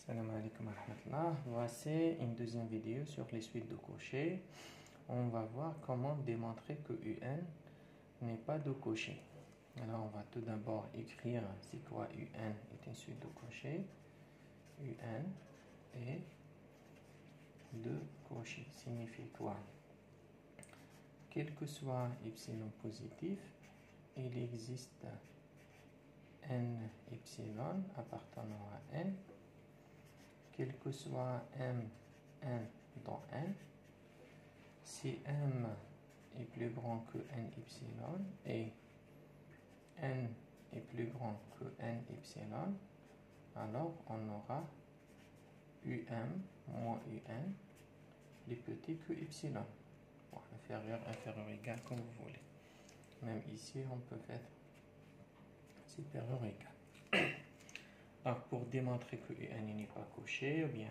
Salam alaikum wa rahmatullah. Voici une deuxième vidéo sur les suites de cochers. On va voir comment démontrer que UN n'est pas de cocher. Alors on va tout d'abord écrire c'est quoi UN est une suite de cochers. UN est de cocher signifie quoi? Quel que soit epsilon positif, il existe n epsilon appartenant à n, quel que soit m n dans n, si m est plus grand que n epsilon et n est plus grand que n epsilon, alors on aura um moins un plus petit que epsilon. Bon, inférieur, inférieur, égal, comme vous voulez. Même ici, on peut faire supérieur égal. Alors, pour démontrer que un n'est pas coché, eh bien,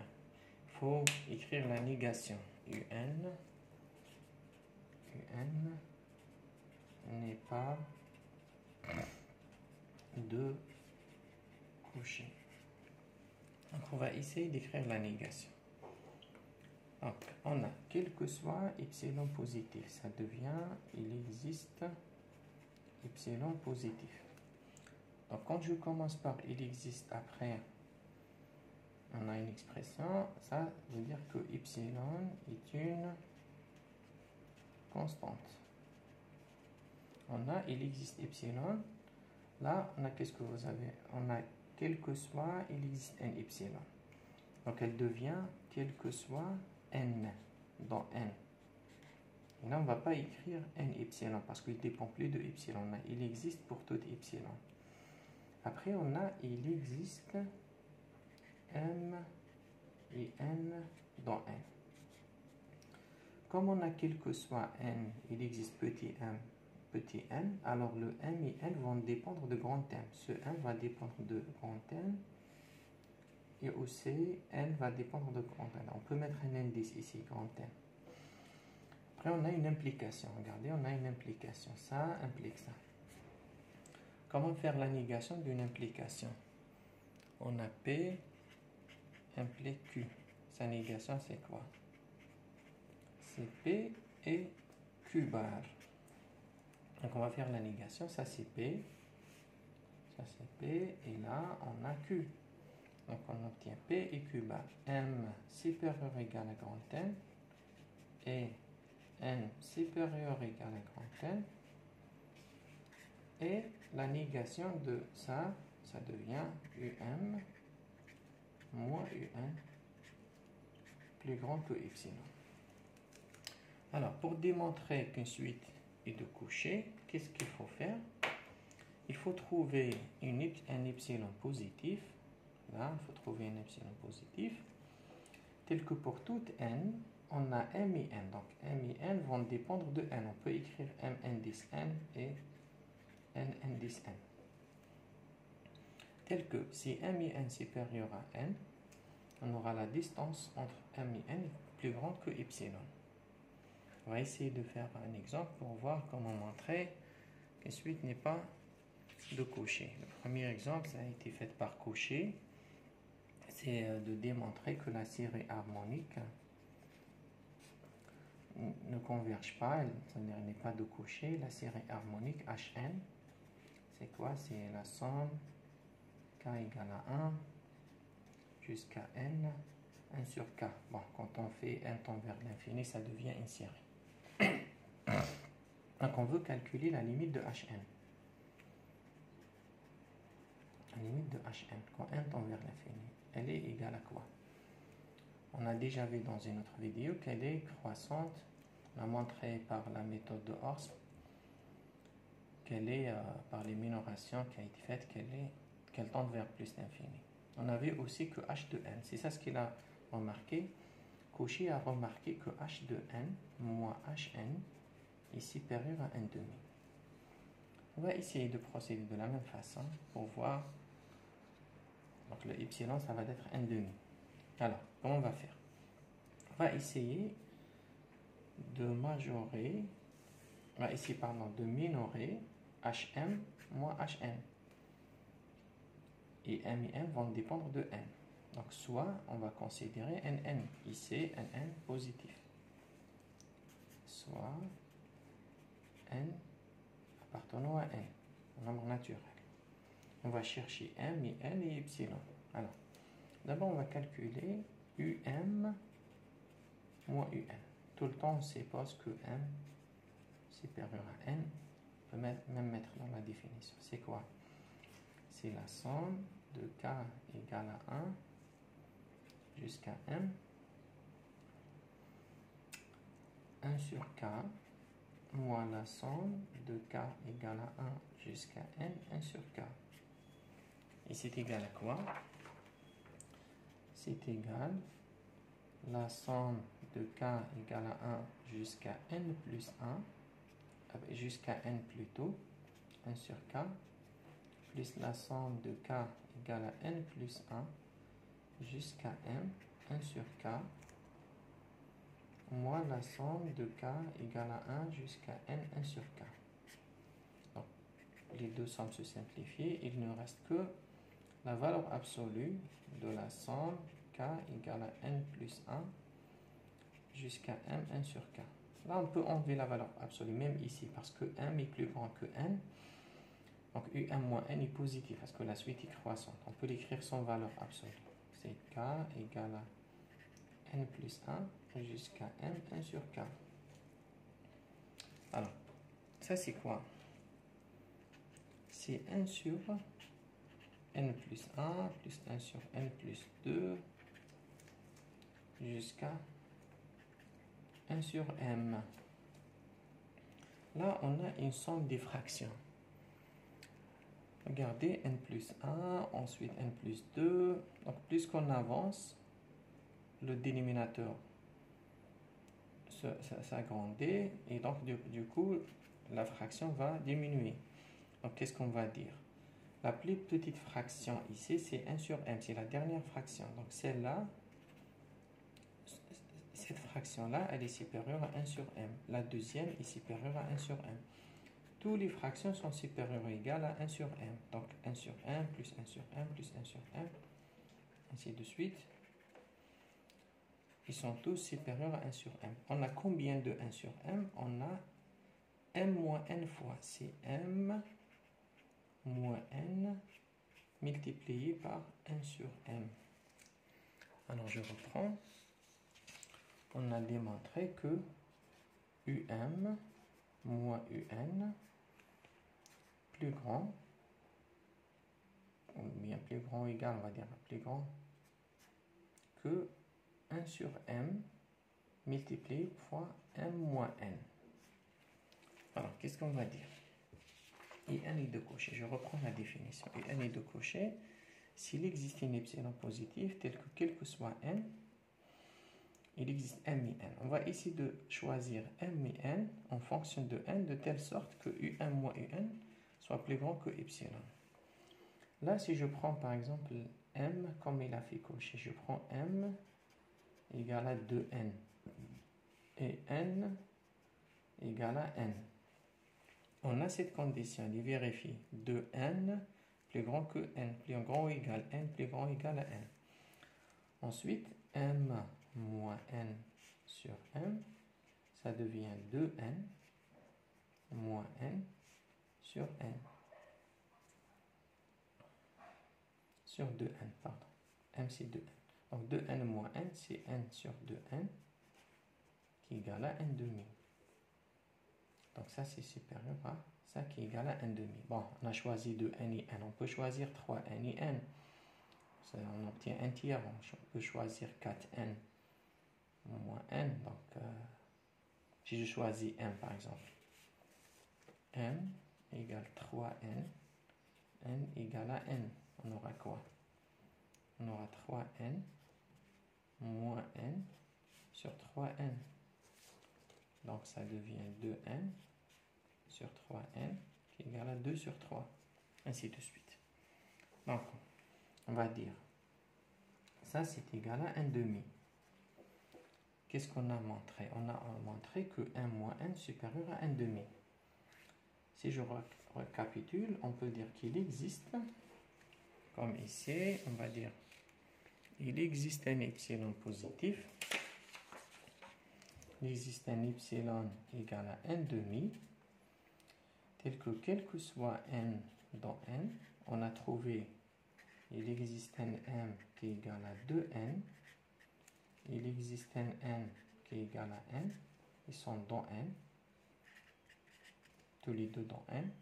il faut écrire la négation. Un n'est pas de cocher. Donc, on va essayer d'écrire la négation. Donc, on a, quel que soit epsilon positif, ça devient, il existe epsilon positif. Donc, quand je commence par il existe, après, on a une expression, ça veut dire que epsilon est une constante. On a, il existe epsilon. Là, on a, qu'est-ce que vous avez? On a, quel que soit, il existe un epsilon. Donc, elle devient, quel que soit, n dans n. Et là, on ne va pas écrire n epsilon parce qu'il ne dépend plus de epsilon. Il existe pour tout epsilon. Après, on a il existe m et n dans n. Comme on a quel que soit n, il existe petit m, petit n, alors le m et n vont dépendre de grand m. Ce m va dépendre de grand n. Et aussi, n va dépendre de grand n. On peut mettre un indice ici, grand n. Après, on a une implication. Regardez, on a une implication. Ça implique ça. Comment faire la négation d'une implication? On a P implique Q. Sa négation, c'est quoi? C'est P et Q bar. Donc, on va faire la négation. Ça, c'est P. Ça, c'est P. Et là, on a Q. Donc, on obtient P et Q bar. M supérieur ou égal à grand N. Et n supérieur ou égal à grand N. Et la négation de ça, ça devient um moins un plus grand que epsilon. Alors, pour démontrer qu'une suite est de cocher, qu'est-ce qu'il faut faire? Il faut trouver un epsilon positif. Là, il faut trouver un epsilon positif. Tel que pour toute n, on a m et n. Donc, m et n vont dépendre de n. On peut écrire m indice n et n indice n. Tel que si m et n supérieur à n, on aura la distance entre m et n plus grande que epsilon. On va essayer de faire un exemple pour voir comment montrer qu'une suite n'est pas de cocher. Le premier exemple, ça a été fait par Cauchy. C'est de démontrer que la série harmonique ne converge pas, c'est-à-dire n'est pas de cocher. La série harmonique Hn, c'est quoi? C'est la somme k égale à 1 jusqu'à n, 1 sur k. Bon, quand on fait n tend vers l'infini, ça devient une série. Donc on veut calculer la limite de Hn. La limite de Hn, quand n tend vers l'infini, elle est égale à quoi? On a déjà vu dans une autre vidéo qu'elle est croissante. On a montré par la méthode de Horst qu'elle est, par les minorations qui a été faites, qu'elle tend vers plus l'infini. On a vu aussi que h de n, c'est ça ce qu'il a remarqué. Cauchy a remarqué que h de n moins hn est supérieur à 1,5. On va essayer de procéder de la même façon pour voir. Donc le epsilon, ça va être 1,5. Alors, comment on va faire? On va essayer de majorer, on va essayer, pardon, de minorer hm moins hn. Et m et n vont dépendre de n. Donc Donc, soit on va considérer Nn, ici Nn positif, soit n appartenant à n, un nombre naturel. On va chercher m, n et epsilon. Alors, d'abord on va calculer um moins un. Tout le temps on suppose que m supérieur à n. On peut même mettre dans la définition. C'est quoi? C'est la somme de k égale à 1 jusqu'à m, 1 sur k, moins la somme de k égale à 1 jusqu'à n, 1 sur k. Et c'est égal à quoi? C'est égal à la somme de k égale à 1 jusqu'à n plus 1, jusqu'à n plutôt, 1 sur k, plus la somme de k égale à n plus 1 jusqu'à m, 1 sur k, moins la somme de k égale à 1 jusqu'à n, 1 sur k. Donc, les deux sommes se simplifient, il ne reste que la valeur absolue de la somme k égale à n plus 1 jusqu'à m, 1 sur k. Là, on peut enlever la valeur absolue, même ici, parce que m est plus grand que n. Donc, um moins n est positif, parce que la suite est croissante. On peut l'écrire sans valeur absolue. C'est k égale à n plus 1 jusqu'à m, 1 sur k. Alors, ça c'est quoi? C'est 1 sur n plus 1 plus 1 sur n plus 2 jusqu'à 1 sur m. Là, on a une somme des fractions. Regardez, n plus 1, ensuite n plus 2. Donc, plus qu'on avance, le dénominateur s'agrandit et donc, du coup, la fraction va diminuer. Donc, qu'est-ce qu'on va dire? La plus petite fraction ici, c'est 1 sur m, c'est la dernière fraction. Donc, celle-là, cette fraction-là, elle est supérieure à 1 sur m. La deuxième est supérieure à 1 sur m. Toutes les fractions sont supérieures ou égales à 1 sur m. Donc 1 sur m plus 1 sur m plus 1 sur m, ainsi de suite. Ils sont tous supérieurs à 1 sur m. On a combien de 1 sur m? On a m moins n fois. C'est m moins n multiplié par 1 sur m. Alors je reprends. On a démontré que um moins un plus grand, ou bien plus grand ou égal, on va dire plus grand, que 1 sur m multiplié fois m moins n. Alors, qu'est-ce qu'on va dire? Un est de cocher. Je reprends la définition. Un est de cocher s'il existe une epsilon positive telle que quel que soit n, il existe m et n. On va essayer de choisir m et n en fonction de n de telle sorte que un moins un soit plus grand que epsilon. Là, si je prends par exemple m comme il a fait cocher, je prends m égale à 2n et n égale à n. On a cette condition, il vérifie 2n plus grand que n, plus grand ou égal n, plus grand ou égal à n. Ensuite, m moins n sur m, ça devient 2n moins n sur n. Sur 2n, pardon. M c'est 2n. Donc 2n moins n, c'est n sur 2n qui est égal à n demi. Donc ça c'est supérieur à ça qui est égal à n demi. Bon, on a choisi 2n et n. On peut choisir 3n et n. Ça, on obtient un tiers. On peut choisir 4n moins n. Donc si je choisis m par exemple, m égale 3n, n égale à n. On aura quoi? On aura 3n moins n sur 3n. Donc ça devient 2n sur 3n qui est égal à 2 sur 3. Ainsi de suite. Donc on va dire ça c'est égal à 1 demi. Qu'est-ce qu'on a montré? On a montré que 1 moins n supérieur à 1 demi. Si je récapitule, on peut dire qu'il existe, comme ici, on va dire il existe un epsilon positif. Il existe un epsilon égal à n demi, tel que quel que soit n dans n, on a trouvé il existe un m qui est égal à 2n, il existe un n qui est égal à n, ils sont dans n, tous les deux dans n,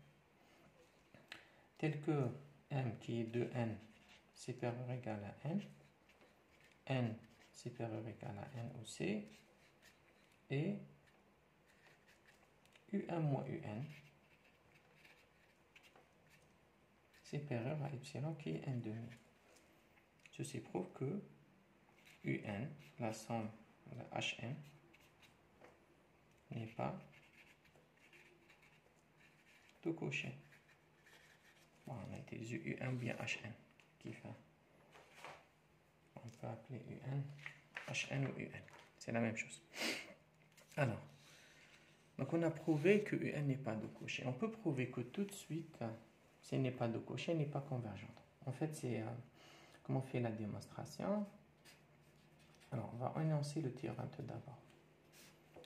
tel que m qui est 2n supérieur ou égal à n supérieur ou égal à n aussi, et un moins un supérieur à epsilon qui est n demi. Ceci prouve que un, la somme de Hn, n'est pas tout coché. Bon, on a utilisé un bien Hn qui fait. On peut appeler un Hn ou un. C'est la même chose. Alors, donc on a prouvé que un n'est pas de coché. On peut prouver que tout de suite, ce n'est pas de coché, n'est pas convergente. En fait, c'est comment on fait la démonstration. Alors, on va énoncer le théorème tout d'abord.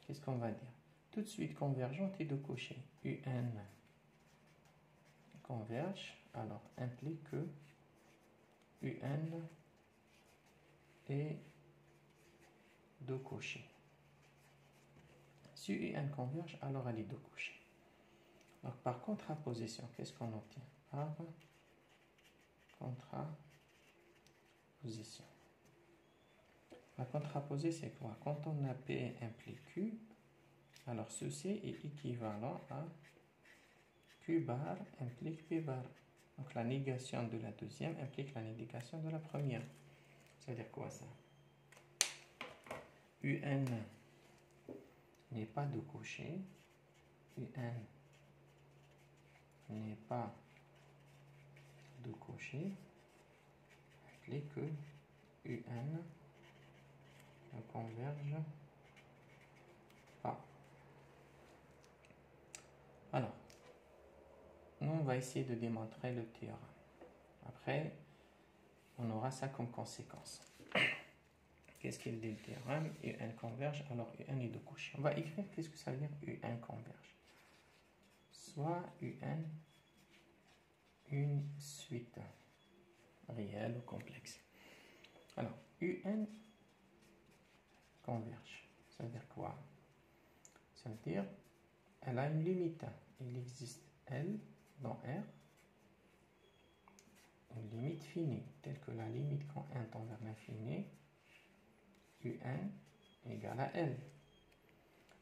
Qu'est-ce qu'on va dire? Tout de suite, convergente et de coché. Un converge, alors implique que un est de coché. Si un converge, alors elle est de coché. Donc, par contraposition, qu'est-ce qu'on obtient? Par contraposition. La contraposée, c'est quoi? Quand on a P implique Q, alors ceci est équivalent à Q bar implique P bar. Donc la négation de la deuxième implique la négation de la première. Ça veut dire quoi ça? Un n'est pas de coché. Un n'est pas de coché. Implique que un ne converge pas. Alors, nous, on va essayer de démontrer le théorème. Après, on aura ça comme conséquence. Qu'est-ce qu'il dit le théorème? Un converge, alors un est de coché. On va écrire qu'est-ce que ça veut dire un converge. Soit un une suite réelle ou complexe. Alors, un converge. Ça veut dire quoi? Ça veut dire elle a une limite. Il existe L dans R, une limite finie, telle que la limite quand 1 tend vers l'infini, un égale à L.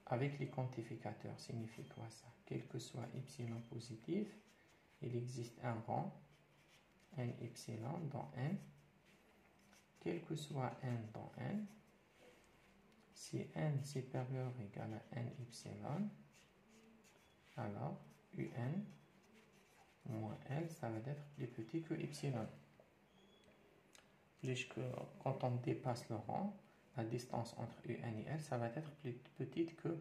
Avec les quantificateurs, signifie quoi ça? Quel que soit epsilon positif, il existe un rang, n epsilon dans n, quel que soit n dans n, si n supérieur ou égal à n epsilon, alors un moins L, ça va être plus petit que epsilon. Puisque quand on dépasse le rang, la distance entre un et L, ça va être plus petite que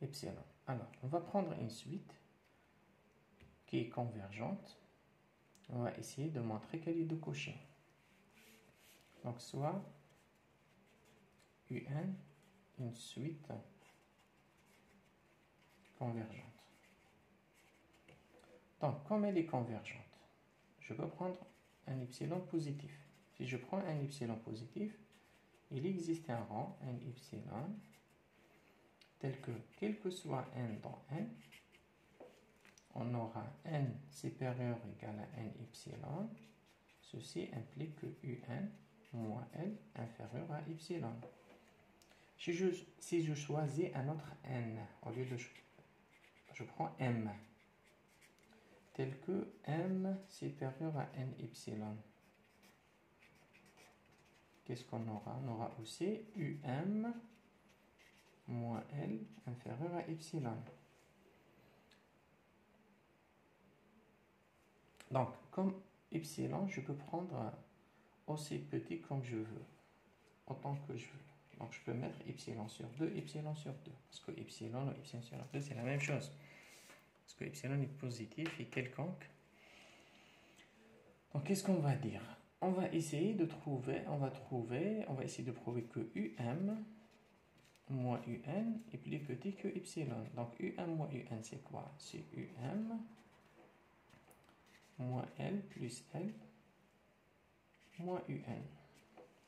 epsilon. Alors, on va prendre une suite qui est convergente. On va essayer de montrer qu'elle est de Cauchy. Donc, soit une suite convergente. Donc, comme elle est convergente, je peux prendre un epsilon positif. Si je prends un epsilon positif, il existe un rang, un epsilon, tel que, quel que soit n dans n, on aura n supérieur ou égal à n epsilon. Ceci implique que un moins L inférieur à epsilon. Si je choisis un autre n, au lieu de je prends m, tel que m supérieur à n epsilon. Qu'est-ce qu'on aura? On aura aussi um moins L inférieur à epsilon. Donc, comme epsilon, je peux prendre aussi petit comme je veux, autant que je veux. Donc, je peux mettre epsilon sur 2, epsilon sur 2. Parce que epsilon ou epsilon sur 2, c'est la même chose. Parce que epsilon est positif et quelconque. Donc, qu'est-ce qu'on va dire? on va essayer de trouver, on va essayer de prouver que UM moins UN est plus petit que Epsilon. Donc UM moins UN, c'est quoi? C'est UM moins L plus L moins UN.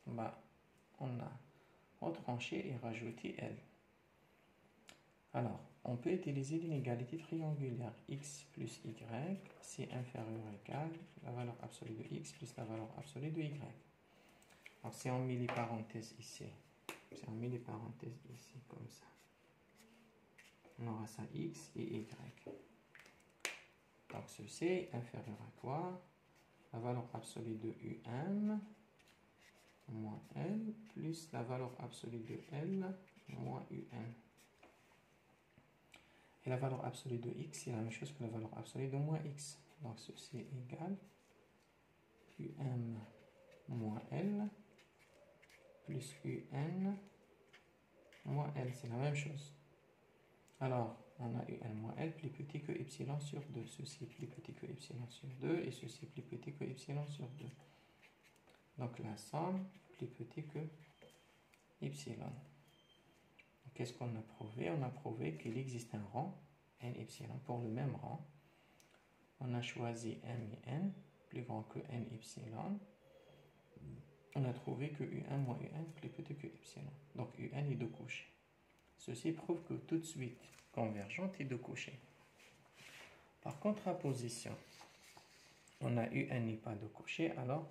Bah, on a retranché et rajouté L. Alors, on peut utiliser l'inégalité triangulaire x plus y, c'est inférieur ou égal la valeur absolue de x plus la valeur absolue de y. Alors, si on met les parenthèses ici, comme ça, on aura ça x et y. Donc, ceci inférieur à quoi? La valeur absolue de UM moins L plus la valeur absolue de L moins UN. Et la valeur absolue de x, c'est la même chose que la valeur absolue de moins x. Donc, ceci est égal UM moins L plus UN moins L. C'est la même chose. Alors, on a UN moins L plus petit que epsilon sur 2. Ceci est plus petit que epsilon sur 2 et ceci est plus petit que epsilon sur 2. Donc, la somme est plus petit que epsilon. Qu'est-ce qu'on a prouvé? On a prouvé qu'il existe un rang, n epsilon, pour le même rang. On a choisi m et n, plus grand que n epsilon. On a trouvé que un moins un est plus petit que epsilon. Donc un est deux couchés. Ceci prouve que toute suite convergente est deux couchés. Par contraposition, on a un n'est pas deux couchés, alors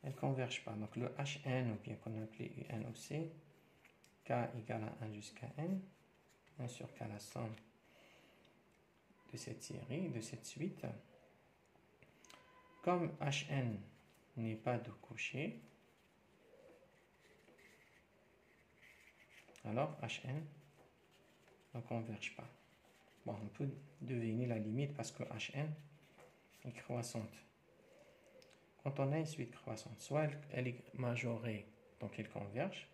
elle ne converge pas. Donc le Hn, ou bien qu'on appelait un aussi, k égale à 1 jusqu'à n, 1 sur k la somme de cette série, de cette suite. Comme Hn n'est pas de coucher, alors Hn ne converge pas. Bon, on peut deviner la limite parce que Hn est croissante. Quand on a une suite croissante, soit elle est majorée, donc elle converge,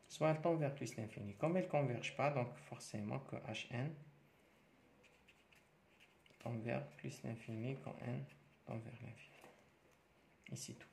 soit elle tend vers plus l'infini. Comme elle ne converge pas, donc forcément que Hn tend vers plus l'infini quand n tend vers l'infini. Ici tout.